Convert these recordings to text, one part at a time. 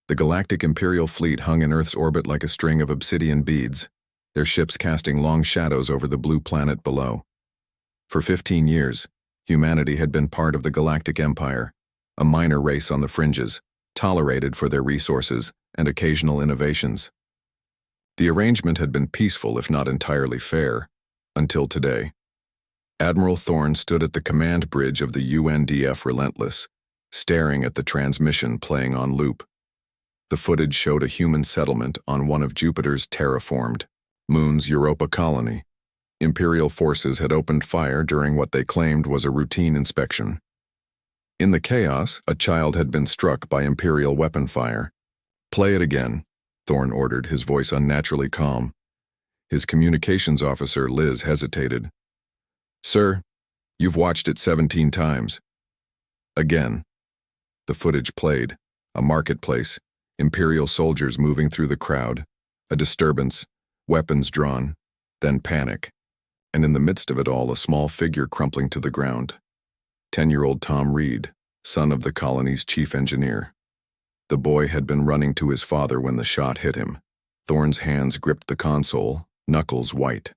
The Galactic Imperial fleet hung in Earth's orbit like a string of obsidian beads, their ships casting long shadows over the blue planet below. For 15 years, humanity had been part of the Galactic Empire, a minor race on the fringes, tolerated for their resources and occasional innovations. The arrangement had been peaceful if not entirely fair, until today. Admiral Thorne stood at the command bridge of the UNDF Relentless, staring at the transmission playing on loop. The footage showed a human settlement on one of Jupiter's terraformed moons' Europa colony. Imperial forces had opened fire during what they claimed was a routine inspection. In the chaos, a child had been struck by Imperial weapon fire. "Play it again," Thorne ordered, his voice unnaturally calm. His communications officer, Liz, hesitated. "Sir, you've watched it 17 times. Again." The footage played. A marketplace, Imperial soldiers moving through the crowd, a disturbance, weapons drawn, then panic, and in the midst of it all, a small figure crumpling to the ground. 10-year-old Tom Reed, son of the colony's chief engineer. The boy had been running to his father when the shot hit him. Thorne's hands gripped the console, knuckles white.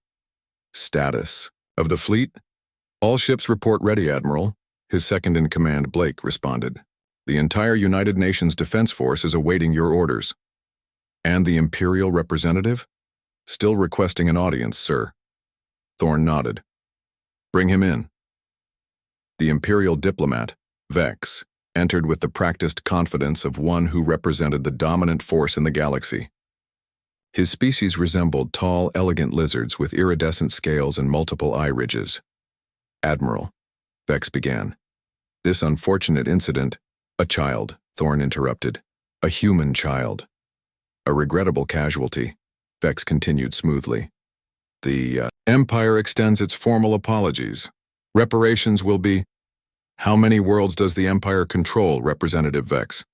"Status of the fleet? All ships report ready, Admiral," his second-in-command, Blake, responded. "The entire United Nations Defense Force is awaiting your orders." "And the Imperial representative?" "Still requesting an audience, sir." Thorne nodded. "Bring him in." The Imperial diplomat, Vex, entered with the practiced confidence of one who represented the dominant force in the galaxy. His species resembled tall, elegant lizards with iridescent scales and multiple eye ridges. "Admiral," Vex began. "This unfortunate incident—" "A child," Thorne interrupted. "A human child. A regrettable casualty," Vex continued smoothly. "The Empire extends its formal apologies. Reparations will be—" "How many worlds does the Empire control, Representative Vex?"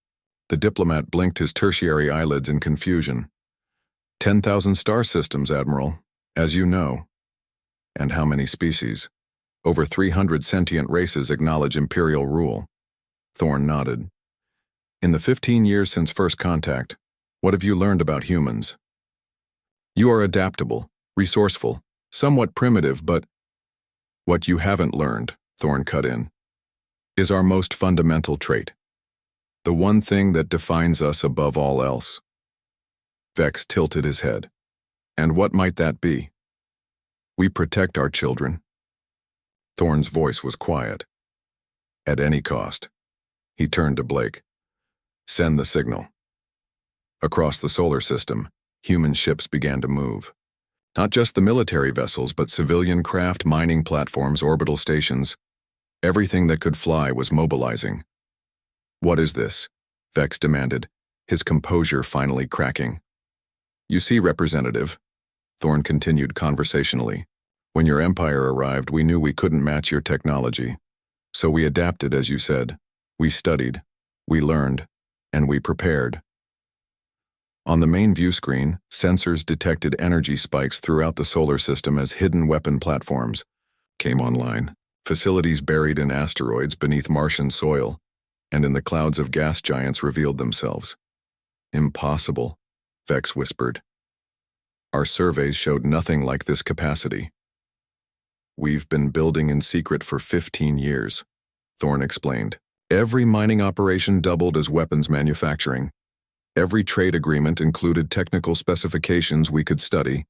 The diplomat blinked his tertiary eyelids in confusion. 10,000 star systems, Admiral, as you know." "And how many species?" "Over 300 sentient races acknowledge Imperial rule." Thorne nodded. "In the 15 years since first contact, what have you learned about humans?" "You are adaptable, resourceful, somewhat primitive, but—" "What you haven't learned," Thorne cut in, "is our most fundamental trait. The one thing that defines us above all else." Vex tilted his head. "And what might that be?" "We protect our children." Thorne's voice was quiet. "At any cost." He turned to Blake. "Send the signal." Across the solar system, human ships began to move. Not just the military vessels, but civilian craft, mining platforms, orbital stations. Everything that could fly was mobilizing. "What is this?" Vex demanded, his composure finally cracking. "You see, Representative," Thorne continued conversationally, "when your empire arrived, we knew we couldn't match your technology. So we adapted, as you said. We studied, we learned, and we prepared." On the main view screen, sensors detected energy spikes throughout the solar system as hidden weapon platforms came online. Facilities buried in asteroids beneath Martian soil, and in the clouds of gas giants revealed themselves. "Impossible," Vex whispered. "Our surveys showed nothing like this capacity." "We've been building in secret for 15 years, Thorne explained. "Every mining operation doubled as weapons manufacturing. Every trade agreement included technical specifications we could study.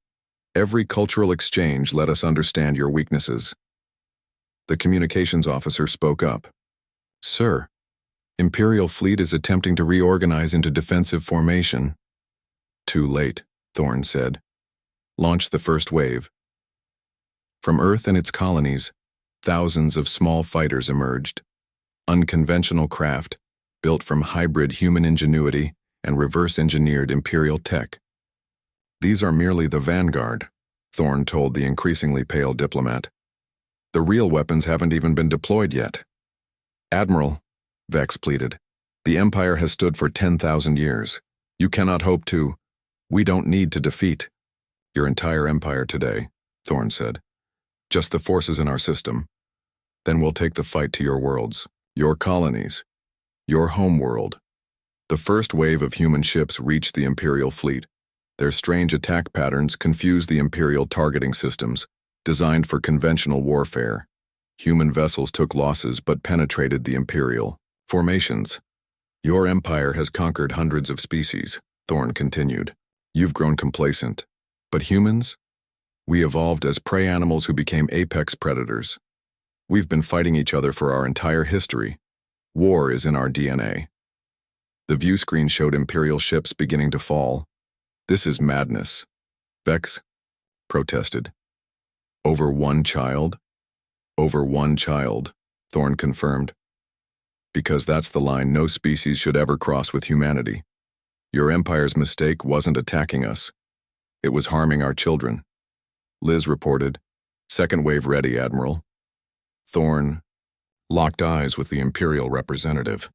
Every cultural exchange let us understand your weaknesses." The communications officer spoke up. "Sir, Imperial fleet is attempting to reorganize into defensive formation." "Too late," Thorne said. "Launch the first wave." From Earth and its colonies, thousands of small fighters emerged. Unconventional craft, built from hybrid human ingenuity and reverse-engineered Imperial tech. "These are merely the vanguard," Thorne told the increasingly pale diplomat. "The real weapons haven't even been deployed yet." "Admiral," Vex pleaded, "the Empire has stood for 10,000 years. You cannot hope to—" "We don't need to defeat your entire empire today," Thorne said. "Just the forces in our system. Then we'll take the fight to your worlds, your colonies, your home world." The first wave of human ships reached the Imperial fleet. Their strange attack patterns confused the Imperial targeting systems, designed for conventional warfare. Human vessels took losses but penetrated the Imperial formations. Your empire has conquered hundreds of species, Thorn continued. You've grown complacent. But humans? We evolved as prey animals who became apex predators. We've been fighting each other for our entire history. War is in our DNA. The view screen showed Imperial ships beginning to fall. This is madness. Vex protested. Over one child? Over one child, Thorn confirmed. Because that's the line no species should ever cross with humanity. Your empire's mistake wasn't attacking us. It was harming our children. Liz reported, "Second wave ready, Admiral." Thorn locked eyes with the Imperial representative.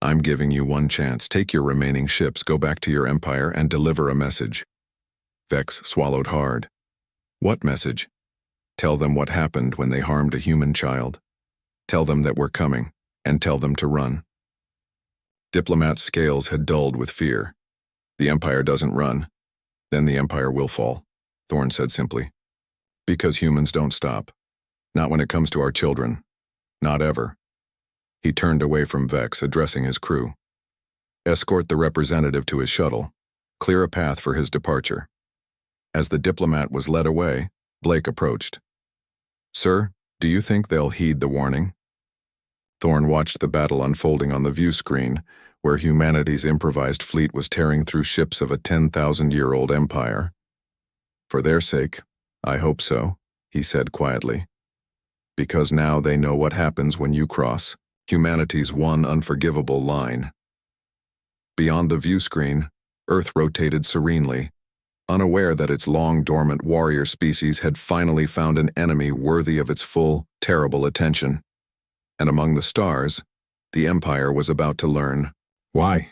"I'm giving you one chance. Take your remaining ships, go back to your empire, and deliver a message." Vex swallowed hard. "What message?" "Tell them what happened when they harmed a human child. Tell them that we're coming, and tell them to run." Diplomat's scales had dulled with fear. "The Empire doesn't run. Then the Empire will fall," Thorn said simply. "Because humans don't stop. Not when it comes to our children. Not ever." He turned away from Vex, addressing his crew. "Escort the representative to his shuttle. Clear a path for his departure." As the diplomat was led away, Blake approached. "Sir, do you think they'll heed the warning?" Thorn watched the battle unfolding on the view screen, where humanity's improvised fleet was tearing through ships of a 10,000-year-old empire. "For their sake, I hope so," he said quietly. "Because now they know what happens when you cross humanity's one unforgivable line." Beyond the view screen, Earth rotated serenely, unaware that its long-dormant warrior species had finally found an enemy worthy of its full, terrible attention. And among the stars, the Empire was about to learn why.